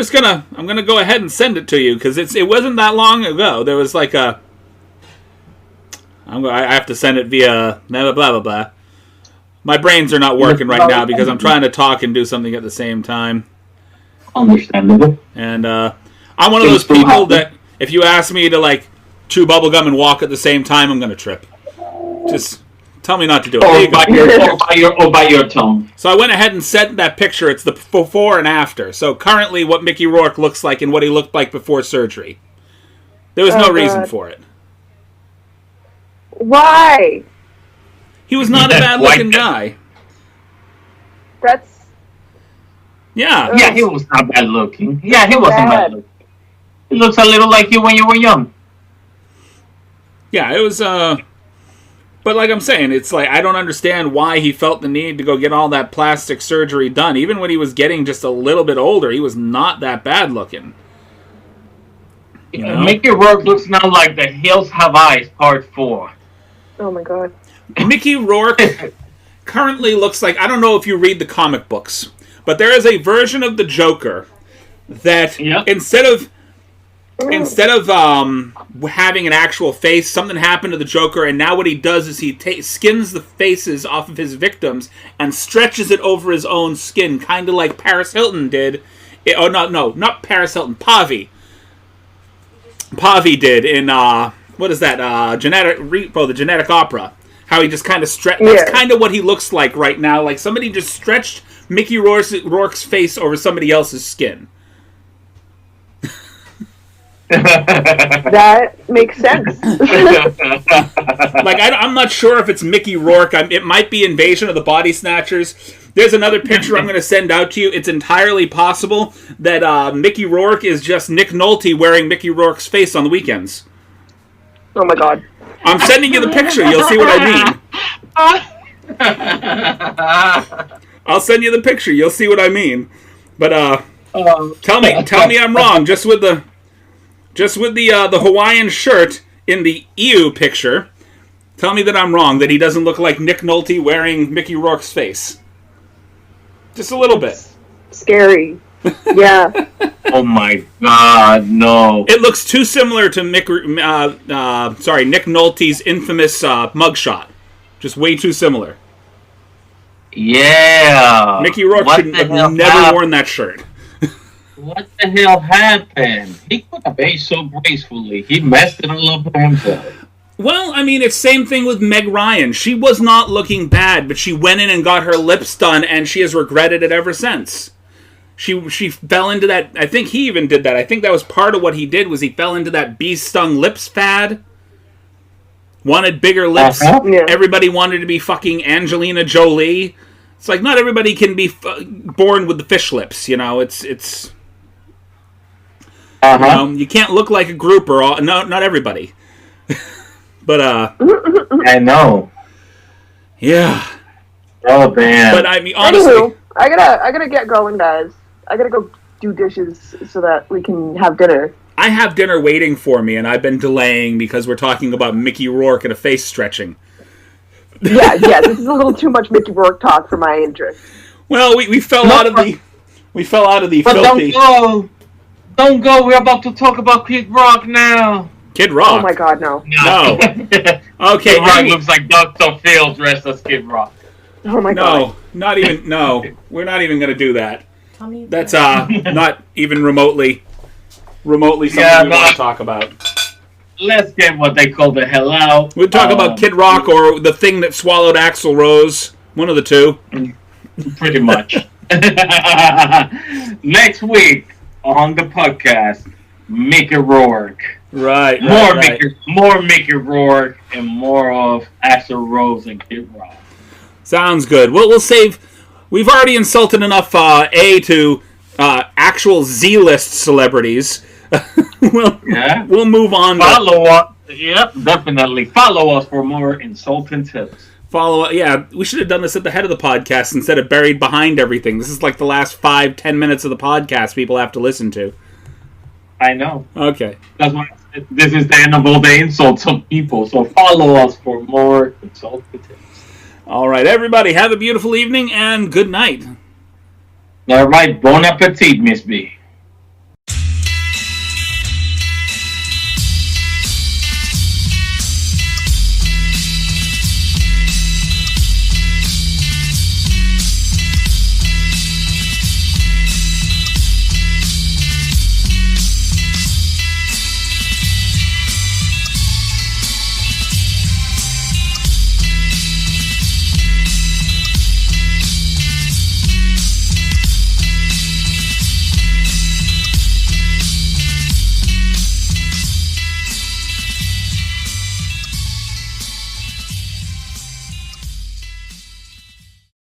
gonna go ahead and send it to you, because it wasn't that long ago. There was like I have to send it via blah blah blah blah. My brains are not working right now because I'm trying to talk and do something at the same time. Understandable. And I'm one of those people that if you ask me to, like, chew bubblegum and walk at the same time, I'm gonna trip. Just tell me not to do it. Or by your tone. So I went ahead and sent that picture. It's the before and after. So currently what Mickey Rourke looks like and what he looked like before surgery. There was no reason for it. Why? He was not a bad-looking guy. That's... Yeah. Yeah, he was not bad-looking. Yeah, he wasn't bad-looking. He looks a little like you when you were young. Yeah, it was, But like I'm saying, it's like, I don't understand why he felt the need to go get all that plastic surgery done. Even when he was getting just a little bit older, he was not that bad-looking. Mickey Rourke looks now like The Hills Have Eyes, Part 4. Oh my god. Mickey Rourke currently looks like, I don't know if you read the comic books, but there is a version of the Joker that instead of having an actual face, something happened to the Joker, and now what he does is he skins the faces off of his victims and stretches it over his own skin, kind of like Paris Hilton did. Not Paris Hilton, Pavi. Pavi did in what is that? The Genetic Opera. How he just kind of stretched. That's kind of what he looks like right now. Like somebody just stretched Mickey Rourke's face over somebody else's skin. That makes sense. Like, I'm not sure if it's Mickey Rourke. It might be Invasion of the Body Snatchers. There's another picture I'm going to send out to you. It's entirely possible that Mickey Rourke is just Nick Nolte wearing Mickey Rourke's face on the weekends. Oh my god. I'm sending you the picture. You'll see what I mean. I'll send you the picture. You'll see what I mean. But tell me I'm wrong. Just with the Hawaiian shirt in the ew picture, tell me that I'm wrong, that he doesn't look like Nick Nolte wearing Mickey Rourke's face. Just a little bit. Scary. Yeah. Oh my god, no. It looks too similar to Nick Nolte's infamous mugshot. Just way too similar. Yeah. Mickey Rourke What should the have hell never happened? worn that shirt. What the hell happened? He could have aged so gracefully. He messed it all up for himself. Well, I mean, it's same thing with Meg Ryan. She was not looking bad, but she went in and got her lips done, and she has regretted it ever since. She fell into that. I think he even did that. I think that was part of what he did, was he fell into that bee-stung lips fad. Wanted bigger lips. Yeah. Everybody wanted to be fucking Angelina Jolie. It's like, not everybody can be born with the fish lips, you know. It's you can't look like a grouper. Not everybody. But I know. yeah. Oh damn. But I mean, honestly, Anywho, I gotta get going, guys. I gotta go do dishes so that we can have dinner. I have dinner waiting for me, and I've been delaying because we're talking about Mickey Rourke and a face stretching. Yeah, this is a little too much Mickey Rourke talk for my interest. Well, we fell out of the But filthy don't go. We're about to talk about Kid Rock now. Kid Rock. Oh my God, no! No. Okay. Kid Rock looks like Dr. Phil dressed as Kid Rock. Oh my God! No, not even. No, we're not even going to do that. That's not even remotely something we want to talk about. Let's get what they call the hell out. We'll talk about Kid Rock or the thing that swallowed Axl Rose. One of the two. Pretty much. Next week on the podcast, Mickey Rourke. Right. More Mickey Rourke and more of Axl Rose and Kid Rock. Sounds good. We'll save. We've already insulted enough to actual Z-list celebrities. We'll move on. Follow us. Yep, definitely. Follow us for more insulting tips. We should have done this at the head of the podcast instead of buried behind everything. This is like the last 5-10 minutes of the podcast people have to listen to. I know. Okay. That's why this is the end of all the insults of people. So follow us for more insulting tips. All right, everybody, have a beautiful evening and good night. All right, bon appetit, Miss B.